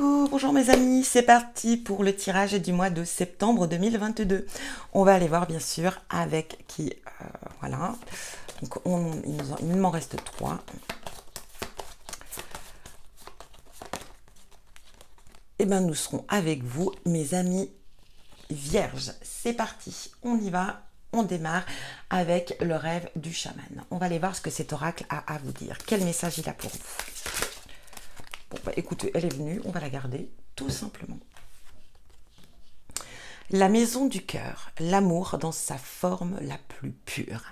Coucou, bonjour mes amis, c'est parti pour le tirage du mois de septembre 2022. On va aller voir bien sûr avec qui, voilà. Donc il m'en reste 3. Et bien nous serons avec vous mes amis vierges. C'est parti, on y va, on démarre avec le rêve du chaman. On va aller voir ce que cet oracle a à vous dire. Quel message il a pour vous? Bon, bah, écoutez, elle est venue, on va la garder, tout simplement. La maison du cœur, l'amour dans sa forme la plus pure.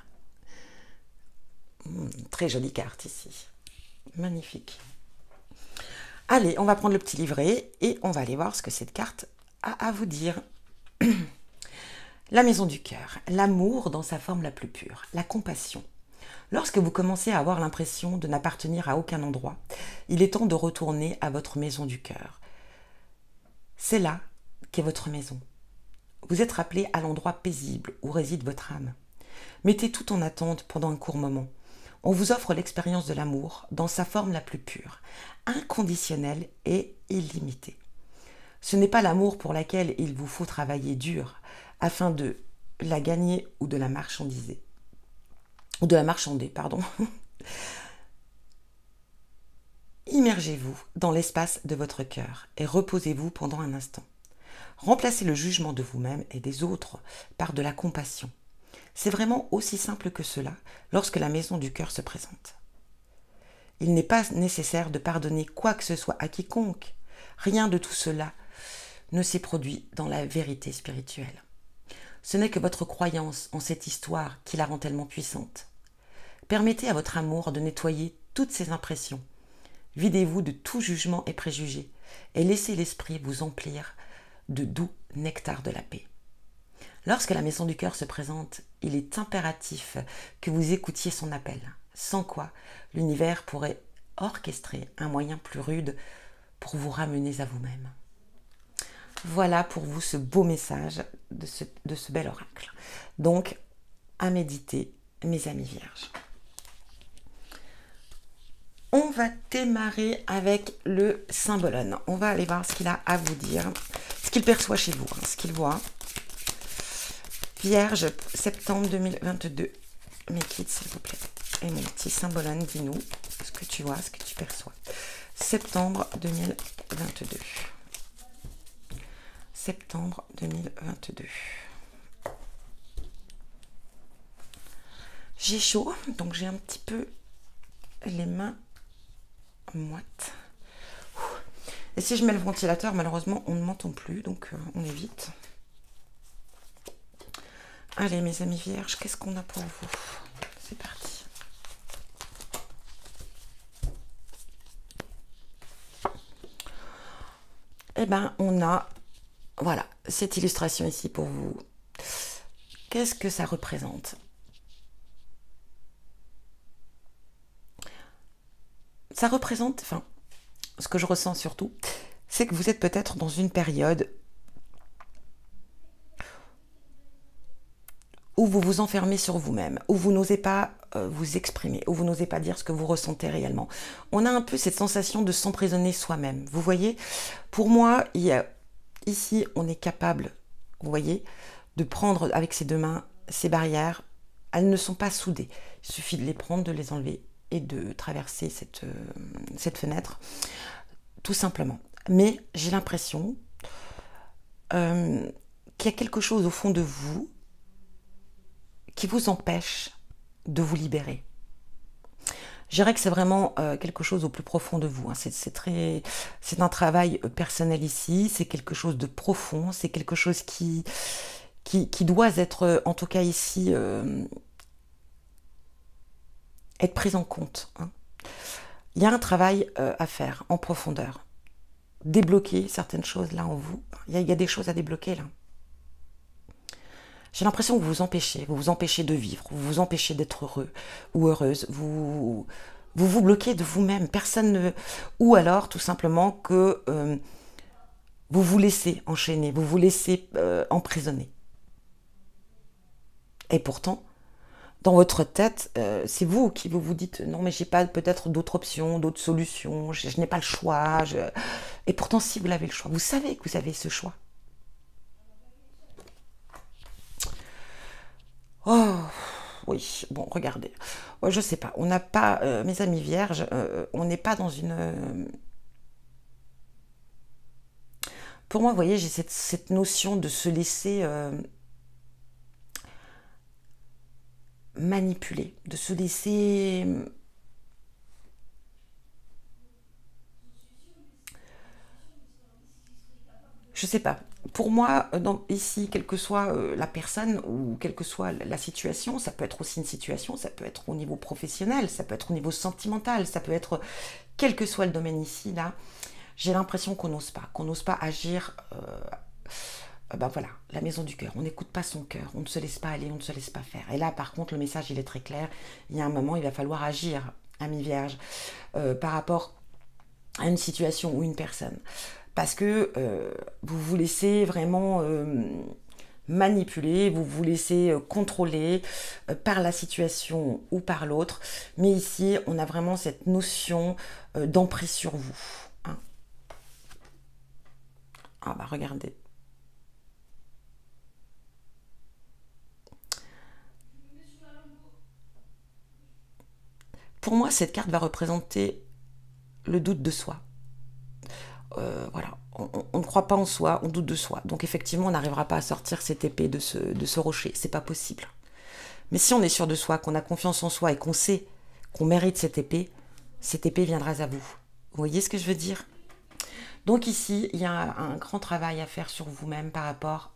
Très jolie carte ici. Magnifique. Allez, on va prendre le petit livret et on va aller voir ce que cette carte a à vous dire. La maison du cœur, l'amour dans sa forme la plus pure, la compassion. Lorsque vous commencez à avoir l'impression de n'appartenir à aucun endroit, il est temps de retourner à votre maison du cœur. C'est là qu'est votre maison. Vous êtes rappelé à l'endroit paisible où réside votre âme. Mettez tout en attente pendant un court moment. On vous offre l'expérience de l'amour dans sa forme la plus pure, inconditionnelle et illimitée. Ce n'est pas l'amour pour laquelle il vous faut travailler dur afin de la gagner ou de la marchandiser. Ou de la marchander, pardon. Immergez-vous dans l'espace de votre cœur et reposez-vous pendant un instant. Remplacez le jugement de vous-même et des autres par de la compassion. C'est vraiment aussi simple que cela lorsque la maison du cœur se présente. Il n'est pas nécessaire de pardonner quoi que ce soit à quiconque. Rien de tout cela ne s'est produit dans la vérité spirituelle. Ce n'est que votre croyance en cette histoire qui la rend tellement puissante. Permettez à votre amour de nettoyer toutes ces impressions. Videz-vous de tout jugement et préjugés et laissez l'esprit vous emplir de doux nectar de la paix. Lorsque la maison du cœur se présente, il est impératif que vous écoutiez son appel, sans quoi l'univers pourrait orchestrer un moyen plus rude pour vous ramener à vous-même. Voilà pour vous ce beau message de ce bel oracle. Donc, à méditer, mes amis vierges. On va démarrer avec le symbolone. On va aller voir ce qu'il a à vous dire, ce qu'il perçoit chez vous, ce qu'il voit. Vierge, septembre 2022. Mes kids, s'il vous plaît. Et mon petit symbolone, dis-nous ce que tu vois, ce que tu perçois. Septembre 2022. Septembre 2022. J'ai chaud, donc j'ai un petit peu les mains moites. Et si je mets le ventilateur, malheureusement, on ne m'entend plus, donc on évite. Allez, mes amis vierges, qu'est-ce qu'on a pour vous? C'est parti. Eh bien, on a, voilà, cette illustration ici pour vous. Qu'est-ce que ça représente? Ça représente, enfin, ce que je ressens surtout, c'est que vous êtes peut-être dans une période où vous vous enfermez sur vous-même, où vous n'osez pas vous exprimer, où vous n'osez pas dire ce que vous ressentez réellement. On a un peu cette sensation de s'emprisonner soi-même. Vous voyez, pour moi, ici, on est capable, vous voyez, de prendre avec ses deux mains ces barrières. Elles ne sont pas soudées. Il suffit de les prendre, de les enlever et de traverser cette fenêtre, tout simplement. Mais j'ai l'impression qu'il y a quelque chose au fond de vous qui vous empêche de vous libérer. Je dirais que c'est vraiment quelque chose au plus profond de vous. Hein. C'est un travail personnel ici, c'est quelque chose de profond, c'est quelque chose qui doit être, en tout cas ici, être pris en compte. Hein. Il y a un travail à faire en profondeur. Débloquer certaines choses là en vous. Il y a des choses à débloquer là. J'ai l'impression que vous vous empêchez de vivre, vous vous empêchez d'être heureux ou heureuse, vous bloquez de vous-même, personne ne... Ou alors, tout simplement, que vous vous laissez enchaîner, vous vous laissez emprisonner. Et pourtant, dans votre tête, c'est vous qui vous dites « Non, mais j'ai pas peut-être d'autres options, d'autres solutions, je n'ai pas le choix, Et pourtant, si vous avez le choix, vous savez que vous avez ce choix. Oh, oui, bon, regardez. Ouais, je sais pas, on n'a pas, mes amis vierges, on n'est pas dans une... Pour moi, vous voyez, j'ai cette notion de se laisser manipuler, de se laisser... Je sais pas. Pour moi, ici, quelle que soit la personne ou quelle que soit la situation, ça peut être aussi une situation, ça peut être au niveau professionnel, ça peut être au niveau sentimental, ça peut être quel que soit le domaine ici, là, j'ai l'impression qu'on n'ose pas agir. Ben voilà, la maison du cœur. On n'écoute pas son cœur, on ne se laisse pas aller, on ne se laisse pas faire. Et là, par contre, le message, il est très clair. Il y a un moment, il va falloir agir, ami vierge, par rapport à une situation ou une personne. Parce que vous vous laissez vraiment manipuler, vous vous laissez contrôler par la situation ou par l'autre. Mais ici, on a vraiment cette notion d'emprise sur vous. Hein. Ah bah regardez. Pour moi, cette carte va représenter le doute de soi. Voilà, on ne croit pas en soi, on doute de soi. Donc effectivement, on n'arrivera pas à sortir cette épée de ce rocher. C'est pas possible. Mais si on est sûr de soi, qu'on a confiance en soi et qu'on sait qu'on mérite cette épée viendra à vous. Vous voyez ce que je veux dire? Donc ici, il y a un grand travail à faire sur vous-même par rapport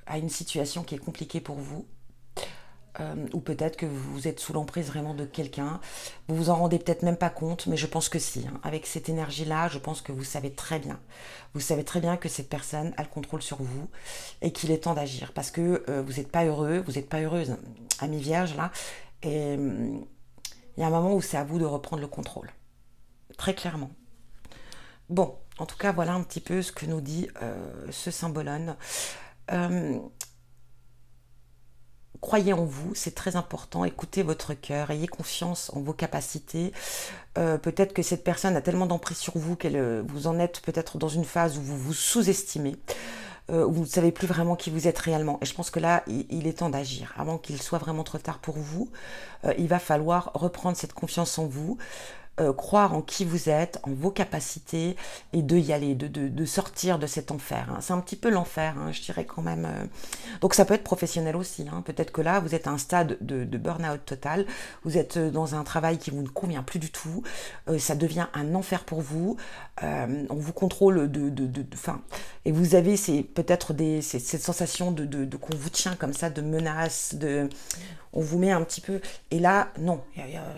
à une situation qui est compliquée pour vous. Ou peut-être que vous êtes sous l'emprise vraiment de quelqu'un. Vous vous en rendez peut-être même pas compte, mais je pense que si. Hein. Avec cette énergie-là, je pense que vous savez très bien. Vous savez très bien que cette personne a le contrôle sur vous et qu'il est temps d'agir. Parce que vous n'êtes pas heureux, vous n'êtes pas heureuse, ami vierge, là. Et il y a un moment où c'est à vous de reprendre le contrôle. Très clairement. Bon, en tout cas, voilà un petit peu ce que nous dit ce symbolone. Euh, Croyez en vous, c'est très important. Écoutez votre cœur, ayez confiance en vos capacités. Peut-être que cette personne a tellement d'emprise sur vous qu'elle vous en êtes peut-être dans une phase où vous vous sous-estimez, où vous ne savez plus vraiment qui vous êtes réellement. Et je pense que là, il est temps d'agir. Avant qu'il soit vraiment trop tard pour vous, il va falloir reprendre cette confiance en vous. Croire en qui vous êtes, en vos capacités et de y aller, de sortir de cet enfer. Hein. C'est un petit peu l'enfer, hein, je dirais quand même. Donc ça peut être professionnel aussi. Hein. Peut-être que là, vous êtes à un stade de burn-out total. Vous êtes dans un travail qui vous ne convient plus du tout. Ça devient un enfer pour vous. On vous contrôle fin, et vous avez peut-être cette sensation qu'on vous tient comme ça, de menace, on vous met un petit peu, et là, non,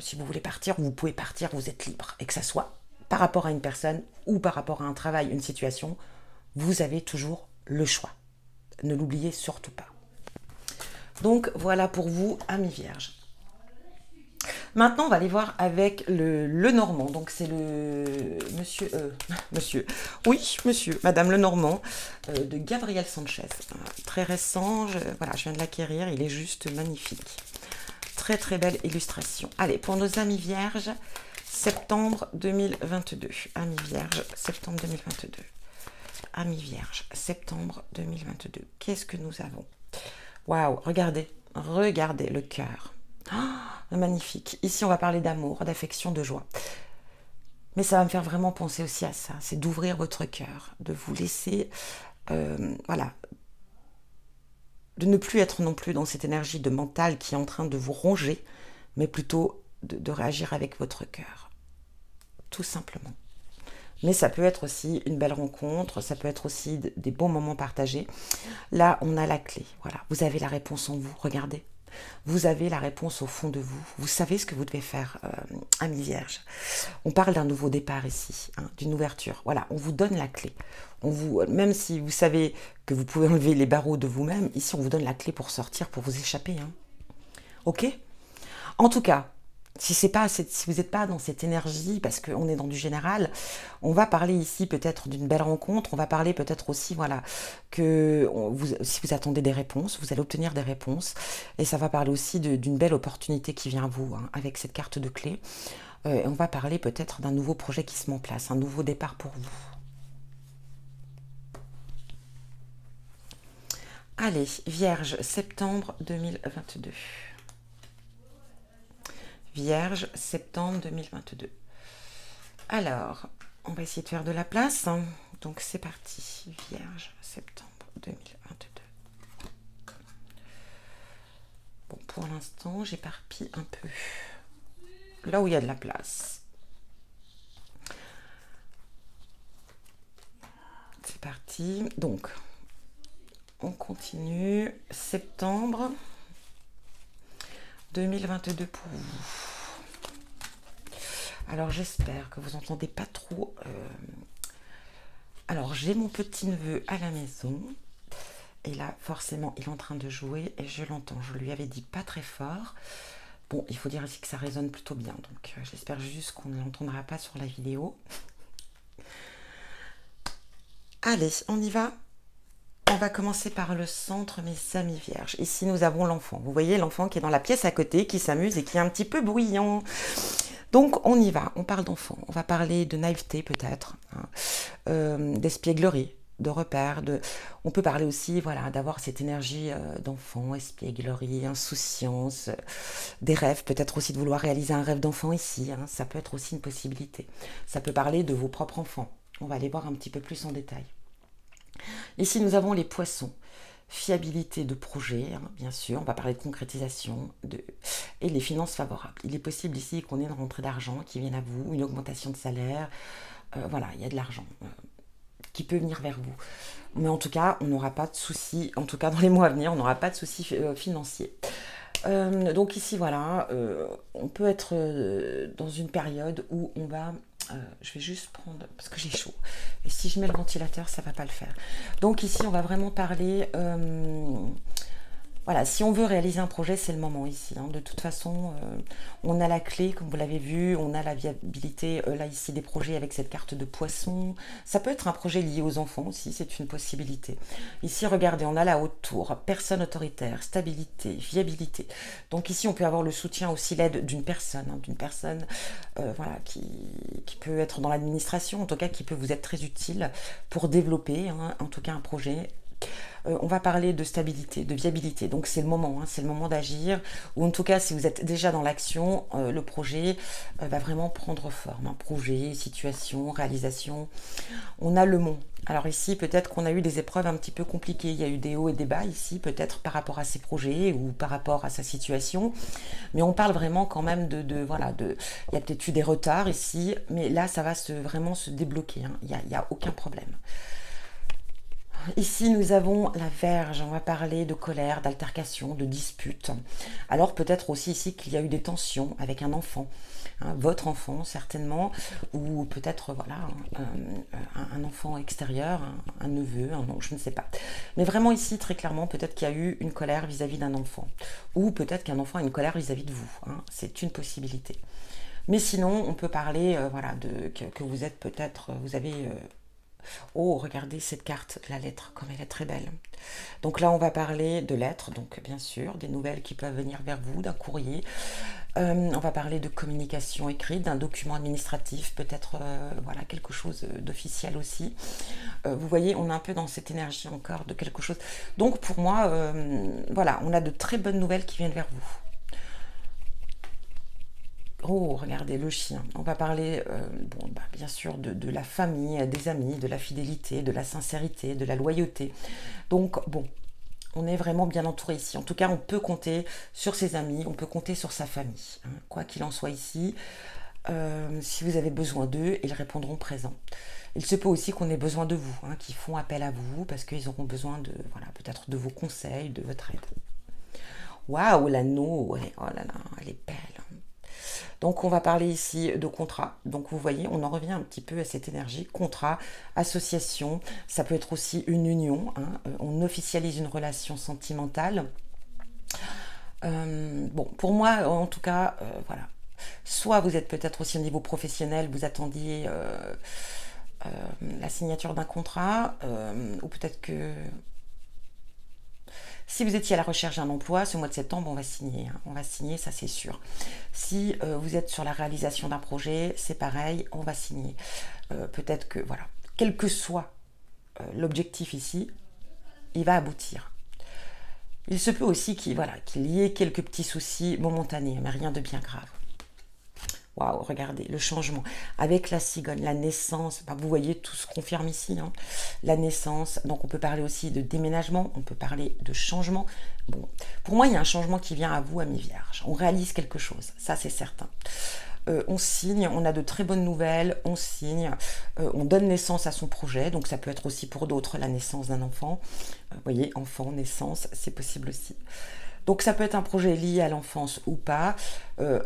si vous voulez partir, vous pouvez partir, vous êtes libre, et que ça soit par rapport à une personne ou par rapport à un travail, une situation, vous avez toujours le choix. Ne l'oubliez surtout pas. Donc voilà pour vous, amis vierges. Maintenant, on va aller voir avec le Normand. Donc, c'est le monsieur, oui, monsieur, madame Lenormand, de Gabriel Sanchez. Très récent, voilà, je viens de l'acquérir, il est juste magnifique. Très, très belle illustration. Allez, pour nos amis vierges, septembre 2022. Amis vierges, septembre 2022. Amis vierges, septembre 2022. Qu'est-ce que nous avons? Waouh, regardez le cœur. Oh, magnifique. Ici, on va parler d'amour, d'affection, de joie. Mais ça va me faire vraiment penser aussi à ça. C'est d'ouvrir votre cœur, de vous laisser, voilà, de ne plus être non plus dans cette énergie de mental qui est en train de vous ronger, mais plutôt de réagir avec votre cœur. Tout simplement. Mais ça peut être aussi une belle rencontre, ça peut être aussi des bons moments partagés. Là, on a la clé. Voilà, vous avez la réponse en vous. Regardez. Vous avez la réponse au fond de vous. Vous savez ce que vous devez faire, amis vierges. On parle d'un nouveau départ ici, hein, d'une ouverture. Voilà, on vous donne la clé. Même si vous savez que vous pouvez enlever les barreaux de vous-même, ici on vous donne la clé pour sortir, pour vous échapper. Hein. Ok? En tout cas, si vous n'êtes pas dans cette énergie, parce qu'on est dans du général, on va parler ici peut-être d'une belle rencontre, on va parler peut-être aussi, voilà, que si vous attendez des réponses, vous allez obtenir des réponses, et ça va parler aussi d'une belle opportunité qui vient à vous, hein, avec cette carte de clé. On va parler peut-être d'un nouveau projet qui se met en place, un nouveau départ pour vous. Allez, Vierge, septembre 2022. Vierge, septembre 2022. Alors, on va essayer de faire de la place. Donc, c'est parti. Vierge, septembre 2022. Bon, pour l'instant, j'éparpille un peu. Là où il y a de la place. C'est parti. Donc, on continue. Septembre 2022 pour vous. Alors, j'espère que vous n'entendez pas trop. Alors, j'ai mon petit-neveu à la maison. Et là, forcément, il est en train de jouer et je l'entends. Je lui avais dit pas très fort. Bon, il faut dire aussi que ça résonne plutôt bien. Donc, j'espère juste qu'on ne l'entendra pas sur la vidéo. Allez, on y va. On va commencer par le centre, mes amis vierges. Ici, nous avons l'enfant. Vous voyez l'enfant qui est dans la pièce à côté, qui s'amuse et qui est un petit peu bruyant. Donc, on y va. On parle d'enfant. On va parler de naïveté, peut-être, d'espièglerie, de repères. On peut parler aussi, voilà, d'avoir cette énergie d'enfant, espièglerie, insouciance, des rêves. Peut-être aussi de vouloir réaliser un rêve d'enfant ici. Ça peut être aussi une possibilité. Ça peut parler de vos propres enfants. On va aller voir un petit peu plus en détail. Ici, nous avons les poissons. Fiabilité de projet, bien sûr. On va parler de concrétisation et les finances favorables. Il est possible ici qu'on ait une rentrée d'argent qui vienne à vous, une augmentation de salaire. Voilà, il y a de l'argent qui peut venir vers vous. Mais en tout cas, on n'aura pas de soucis. En tout cas, dans les mois à venir, on n'aura pas de soucis financiers. Donc ici, voilà, on peut être dans une période où on va... je vais juste prendre, parce que j'ai chaud. Et si je mets le ventilateur, ça ne va pas le faire. Donc ici, on va vraiment parler... voilà, si on veut réaliser un projet, c'est le moment ici. De toute façon, on a la clé, comme vous l'avez vu, on a la viabilité, là ici, des projets avec cette carte de poisson. Ça peut être un projet lié aux enfants aussi, c'est une possibilité. Ici, regardez, on a la haute tour, personne autoritaire, stabilité, viabilité. Donc ici, on peut avoir le soutien aussi, l'aide d'une personne, voilà, qui peut être dans l'administration, en tout cas, qui peut vous être très utile pour développer, en tout cas, un projet. On va parler de stabilité, de viabilité. Donc c'est le moment d'agir. Ou en tout cas, si vous êtes déjà dans l'action, le projet va vraiment prendre forme. Projet, situation, réalisation. On a le mont. Alors ici, peut-être qu'on a eu des épreuves un petit peu compliquées. Il y a eu des hauts et des bas ici, peut-être par rapport à ses projets ou par rapport à sa situation. Mais on parle vraiment quand même voilà, il y a peut-être eu des retards ici, mais là, ça va vraiment se débloquer. Il n'y a aucun problème. Ici, nous avons la Vierge. On va parler de colère, d'altercation, de dispute. Alors, peut-être aussi ici qu'il y a eu des tensions avec un enfant. Votre enfant, certainement. Ou peut-être, voilà, un enfant extérieur, un neveu, un oncle, je ne sais pas. Mais vraiment ici, très clairement, peut-être qu'il y a eu une colère vis-à-vis d'un enfant. Ou peut-être qu'un enfant a une colère vis-à-vis de vous. C'est une possibilité. Mais sinon, on peut parler, voilà, que vous êtes peut-être, vous avez... Oh, regardez cette carte, la lettre, comme elle est très belle. Donc là, on va parler de lettres, donc bien sûr, des nouvelles qui peuvent venir vers vous, d'un courrier. On va parler de communication écrite, d'un document administratif, peut-être voilà, quelque chose d'officiel aussi. Vous voyez, on est un peu dans cette énergie encore de quelque chose. Donc pour moi, voilà, on a de très bonnes nouvelles qui viennent vers vous. Oh, regardez, le chien. On va parler, bien sûr, de la famille, des amis, de la fidélité, de la sincérité, de la loyauté. Donc, bon, on est vraiment bien entouré ici. En tout cas, on peut compter sur ses amis, on peut compter sur sa famille. Quoi qu'il en soit ici, si vous avez besoin d'eux, ils répondront présents. Il se peut aussi qu'on ait besoin de vous, qu'ils font appel à vous, parce qu'ils auront besoin de, voilà, peut-être de vos conseils, de votre aide. Waouh, l'anneau, ouais, oh là là, elle est belle. Donc on va parler ici de contrat. Donc vous voyez, on en revient un petit peu à cette énergie. Contrat, association, ça peut être aussi une union. On officialise une relation sentimentale. Bon, pour moi, en tout cas, voilà. Soit vous êtes peut-être aussi au niveau professionnel, vous attendiez la signature d'un contrat, ou peut-être que Si vous étiez à la recherche d'un emploi, ce mois de septembre, on va signer. Hein. On va signer, ça c'est sûr. Si vous êtes sur la réalisation d'un projet, c'est pareil, on va signer. Peut-être que, voilà, quel que soit l'objectif ici, il va aboutir. Il se peut aussi qu'il y ait quelques petits soucis momentanés, mais rien de bien grave. Waouh, regardez, le changement. Avec la cigogne, la naissance, vous voyez, tout se confirme ici. Hein. La naissance, donc on peut parler aussi de déménagement, on peut parler de changement. Bon, pour moi, il y a un changement qui vient à vous, amis vierges. On réalise quelque chose, ça c'est certain. On signe, on a de très bonnes nouvelles, on signe, on donne naissance à son projet, donc ça peut être aussi pour d'autres la naissance d'un enfant. Vous voyez, enfant, naissance, c'est possible aussi. Donc ça peut être un projet lié à l'enfance ou pas.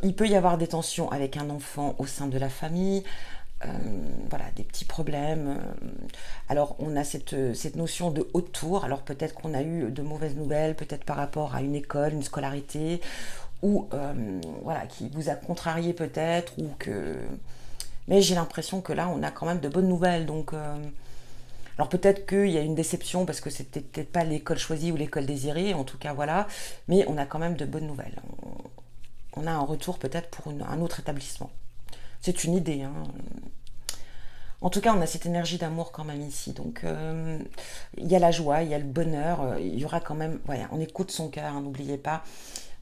Il peut y avoir des tensions avec un enfant au sein de la famille. Voilà, des petits problèmes. Alors on a cette notion de haute tour. Alors peut-être qu'on a eu de mauvaises nouvelles, peut-être par rapport à une école, une scolarité, ou voilà, qui vous a contrarié peut-être, ou que... Mais j'ai l'impression que là, on a quand même de bonnes nouvelles, donc... Alors peut-être qu'il y a une déception parce que c'était peut-être pas l'école choisie ou l'école désirée, en tout cas voilà, mais on a quand même de bonnes nouvelles. On a un retour peut-être pour un autre établissement. C'est une idée. Hein. En tout cas, on a cette énergie d'amour quand même ici. Donc il y a la joie, il y a le bonheur, il y aura quand même... Voilà, on écoute son cœur, hein, n'oubliez pas.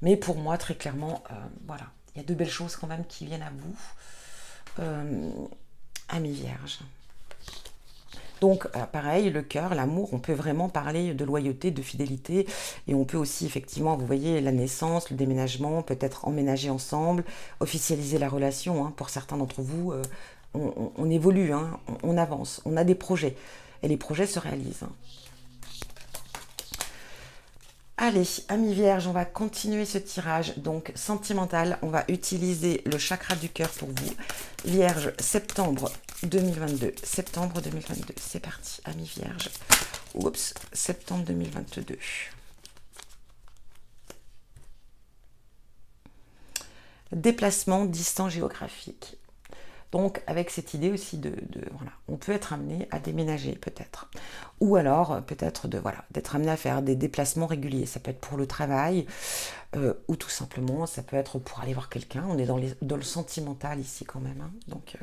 Mais pour moi, très clairement, voilà, il y a de belles choses quand même qui viennent à vous, amis vierges. Donc, pareil, le cœur, l'amour, on peut vraiment parler de loyauté, de fidélité. Et on peut aussi, effectivement, vous voyez, la naissance, le déménagement, peut-être emménager ensemble, officialiser la relation. Hein. Pour certains d'entre vous, on évolue, hein, on avance, on a des projets. Et les projets se réalisent. Hein. Allez, amis vierges, on va continuer ce tirage. Donc, sentimental, on va utiliser le chakra du cœur pour vous. Vierge, septembre 2022. Septembre 2022, c'est parti, amis vierges. Oups, septembre 2022. Déplacement distant géographique. Donc, avec cette idée aussi voilà, on peut être amené à déménager peut-être. Ou alors, peut-être d'être amené à faire des déplacements réguliers. Ça peut être pour le travail, ou tout simplement, ça peut être pour aller voir quelqu'un. On est dans le sentimental ici quand même. Hein. Donc,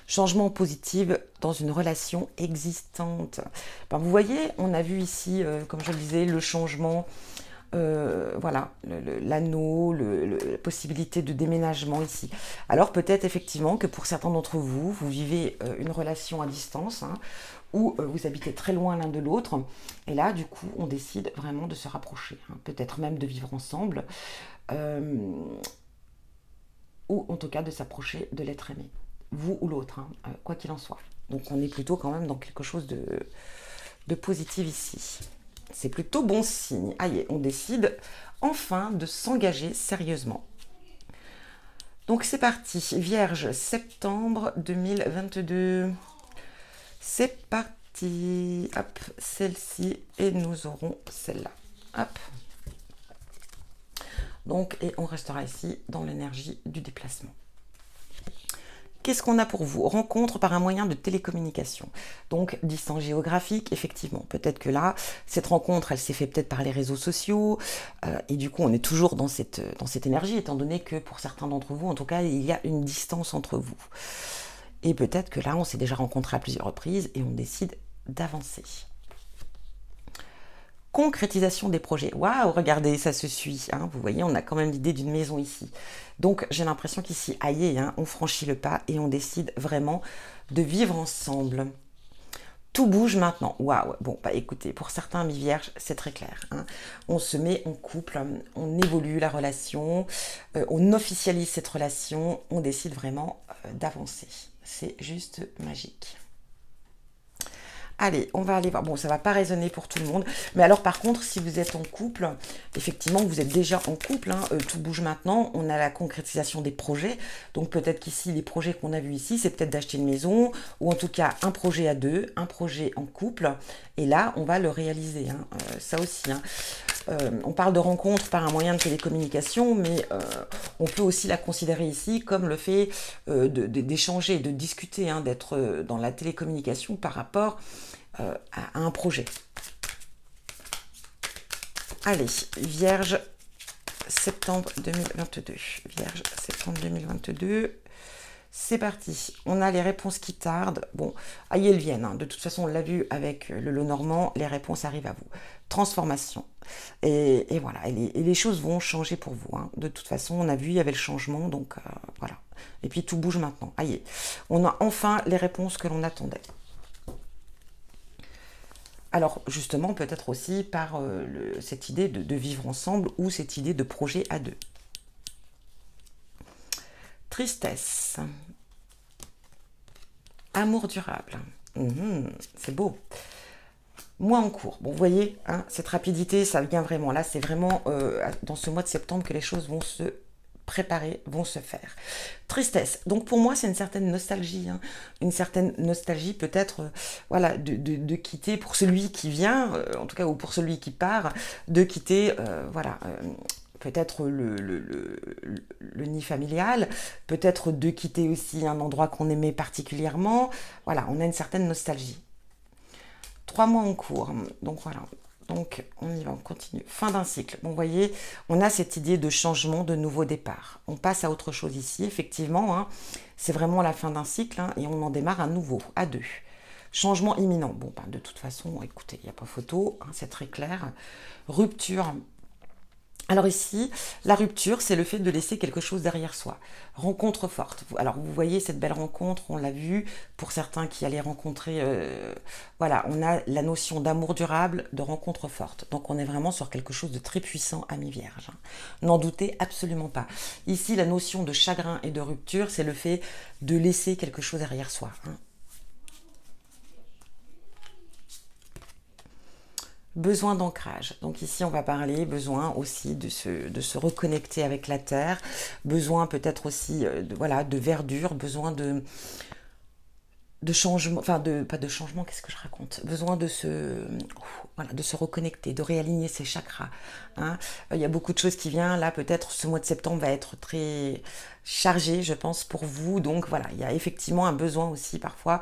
changement positif dans une relation existante. Vous voyez, on a vu ici, comme je le disais, le changement... voilà, l'anneau, la possibilité de déménagement ici. Alors peut-être effectivement que pour certains d'entre vous, vous vivez une relation à distance, hein, ou vous habitez très loin l'un de l'autre, et là du coup on décide vraiment de se rapprocher, hein, peut-être même de vivre ensemble, ou en tout cas de s'approcher de l'être aimé, vous ou l'autre, hein, quoi qu'il en soit. Donc on est plutôt quand même dans quelque chose de positif ici. C'est plutôt bon signe. Allez, on décide enfin de s'engager sérieusement. Donc c'est parti. Vierge, septembre 2022. C'est parti. Hop, celle-ci. Et nous aurons celle-là. Hop. Donc, et on restera ici dans l'énergie du déplacement. Qu'est-ce qu'on a pour vous? Rencontre par un moyen de télécommunication. Donc, distance géographique, effectivement. Peut-être que là, cette rencontre, elle s'est faite peut-être par les réseaux sociaux. Et du coup, on est toujours dans cette énergie, étant donné que pour certains d'entre vous, en tout cas, il y a une distance entre vous. Et peut-être que là, on s'est déjà rencontrés à plusieurs reprises et on décide d'avancer. Concrétisation des projets. Waouh, regardez, ça se suit. Hein. Vous voyez, on a quand même l'idée d'une maison ici. Donc, j'ai l'impression qu'ici, aïe, hein, on franchit le pas et on décide vraiment de vivre ensemble. Tout bouge maintenant. Waouh. Bon, écoutez, pour certains amis vierges, c'est très clair. Hein. On se met en couple, on évolue la relation, on officialise cette relation, on décide vraiment d'avancer. C'est juste magique. Allez, on va aller voir. Bon, ça ne va pas résonner pour tout le monde. Mais alors, par contre, si vous êtes en couple, effectivement, vous êtes déjà en couple. Hein, tout bouge maintenant. On a la concrétisation des projets. Donc, peut-être qu'ici, les projets qu'on a vus ici, c'est peut-être d'acheter une maison. Ou en tout cas, un projet à deux, un projet en couple. Et là, on va le réaliser. Hein, ça aussi. Hein. On parle de rencontre par un moyen de télécommunication, mais on peut aussi la considérer ici comme le fait d'échanger, de discuter, hein, d'être dans la télécommunication par rapport à un projet. Allez, Vierge, septembre 2022. Vierge, septembre 2022. C'est parti. On a les réponses qui tardent. Bon, aïe, elles viennent. Hein. De toute façon, on l'a vu avec le lot normand, les réponses arrivent à vous. Transformation. Et voilà, et les choses vont changer pour vous. Hein. De toute façon, on a vu, il y avait le changement, donc voilà. Et puis, tout bouge maintenant. Aïe, on a enfin les réponses que l'on attendait. Alors, justement, peut-être aussi par cette idée de vivre ensemble ou cette idée de projet à deux. Tristesse. Amour durable. C'est beau. Mois en cours. Bon, vous voyez, hein, cette rapidité, ça vient vraiment. Là, c'est vraiment dans ce mois de septembre que les choses vont se préparer, vont se faire. Tristesse. Donc pour moi, c'est une certaine nostalgie. Hein. Une certaine nostalgie peut-être voilà, de quitter, pour celui qui vient, en tout cas, ou pour celui qui part, de quitter, voilà, peut-être le nid familial, peut-être de quitter aussi un endroit qu'on aimait particulièrement. Voilà, on a une certaine nostalgie. 3 mois en cours, donc voilà. Donc, on y va, on continue. Fin d'un cycle. Bon, vous voyez, on a cette idée de changement, de nouveau départ. On passe à autre chose ici, effectivement. Hein, c'est vraiment la fin d'un cycle hein, et on en démarre un nouveau, à deux. Changement imminent. Bon, ben, de toute façon, écoutez, il n'y a pas photo, hein, c'est très clair. Rupture. Alors ici, la rupture, c'est le fait de laisser quelque chose derrière soi. Rencontre forte. Alors vous voyez cette belle rencontre, on l'a vu, pour certains qui allaient rencontrer, voilà, on a la notion d'amour durable, de rencontre forte. Donc on est vraiment sur quelque chose de très puissant, ami vierge. Hein. N'en doutez absolument pas. Ici, la notion de chagrin et de rupture, c'est le fait de laisser quelque chose derrière soi. Hein. Besoin d'ancrage. Donc ici, on va parler besoin aussi de se reconnecter avec la terre, besoin peut-être aussi voilà, de verdure, besoin de changement, enfin pas de changement, qu'est-ce que je raconte? Besoin voilà, de se reconnecter, de réaligner ses chakras. Hein. Il y a beaucoup de choses qui viennent. Là, peut-être ce mois de septembre va être très chargé, je pense, pour vous. Donc voilà, il y a effectivement un besoin aussi parfois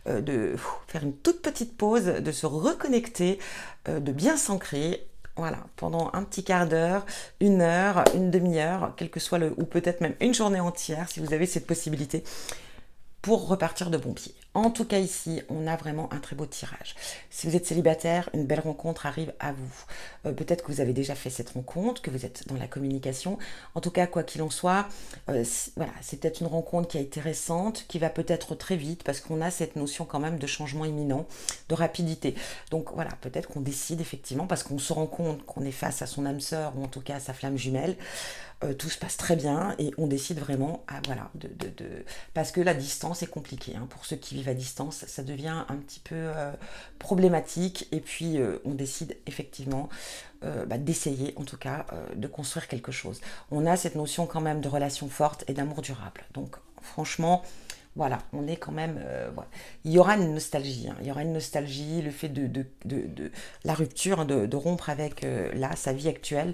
de faire une toute petite pause, de se reconnecter, de bien s'ancrer. Voilà, pendant un petit quart d'heure, 1 heure, une demi-heure, quel que soit ou peut-être même une journée entière, si vous avez cette possibilité, pour repartir de bon pied. En tout cas ici, on a vraiment un très beau tirage. Si vous êtes célibataire, une belle rencontre arrive à vous. Peut-être que vous avez déjà fait cette rencontre, que vous êtes dans la communication. En tout cas, quoi qu'il en soit, voilà, c'est peut-être une rencontre qui a été récente, qui va peut-être très vite, parce qu'on a cette notion quand même de changement imminent, de rapidité. Donc voilà, peut-être qu'on décide effectivement, parce qu'on se rend compte qu'on est face à son âme sœur, ou en tout cas à sa flamme jumelle, tout se passe très bien et on décide vraiment voilà, parce que la distance est compliquée. Hein. Pour ceux qui vivent à distance, ça devient un petit peu problématique et puis on décide effectivement d'essayer en tout cas de construire quelque chose. On a cette notion quand même de relation forte et d'amour durable. Donc franchement, voilà, on est quand même... voilà. Il y aura une nostalgie, hein. Il y aura une nostalgie, le fait de la rupture, hein, de rompre avec là, sa vie actuelle.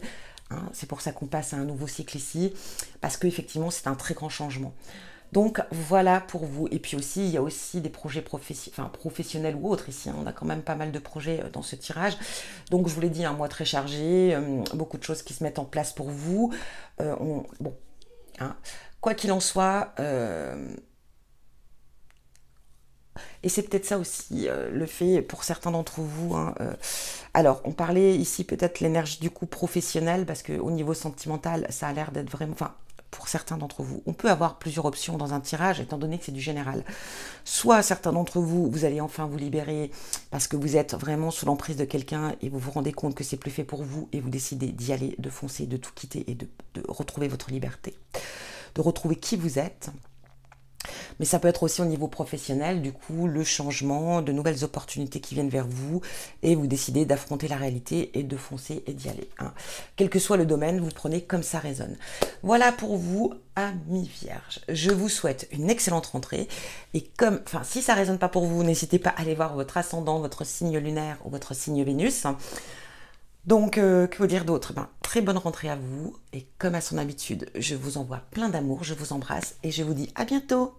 Hein, c'est pour ça qu'on passe à un nouveau cycle ici, parce qu'effectivement, c'est un très grand changement. Donc, voilà pour vous. Et puis aussi, il y a aussi des projets professionnels ou autres ici. Hein. On a quand même pas mal de projets dans ce tirage. Donc, je vous l'ai dit, un mois très chargé, beaucoup de choses qui se mettent en place pour vous. Bon, hein, quoi qu'il en soit... Et c'est peut-être ça aussi, le fait pour certains d'entre vous. Hein, alors, on parlait ici peut-être l'énergie du coup professionnel, parce qu'au niveau sentimental, ça a l'air d'être vraiment... Enfin, pour certains d'entre vous, on peut avoir plusieurs options dans un tirage, étant donné que c'est du général. Soit certains d'entre vous, vous allez enfin vous libérer, parce que vous êtes vraiment sous l'emprise de quelqu'un, et vous vous rendez compte que c'est plus fait pour vous, et vous décidez d'y aller, de foncer, de tout quitter, et de retrouver votre liberté, de retrouver qui vous êtes. Mais ça peut être aussi au niveau professionnel, du coup, le changement, de nouvelles opportunités qui viennent vers vous et vous décidez d'affronter la réalité et de foncer et d'y aller. Hein. Quel que soit le domaine, vous prenez comme ça résonne. Voilà pour vous, amis vierges. Je vous souhaite une excellente rentrée et si ça résonne pas pour vous, n'hésitez pas à aller voir votre ascendant, votre signe lunaire ou votre signe Vénus. Donc, que vous dire d'autre? Très bonne rentrée à vous et comme à son habitude, je vous envoie plein d'amour, je vous embrasse et je vous dis à bientôt.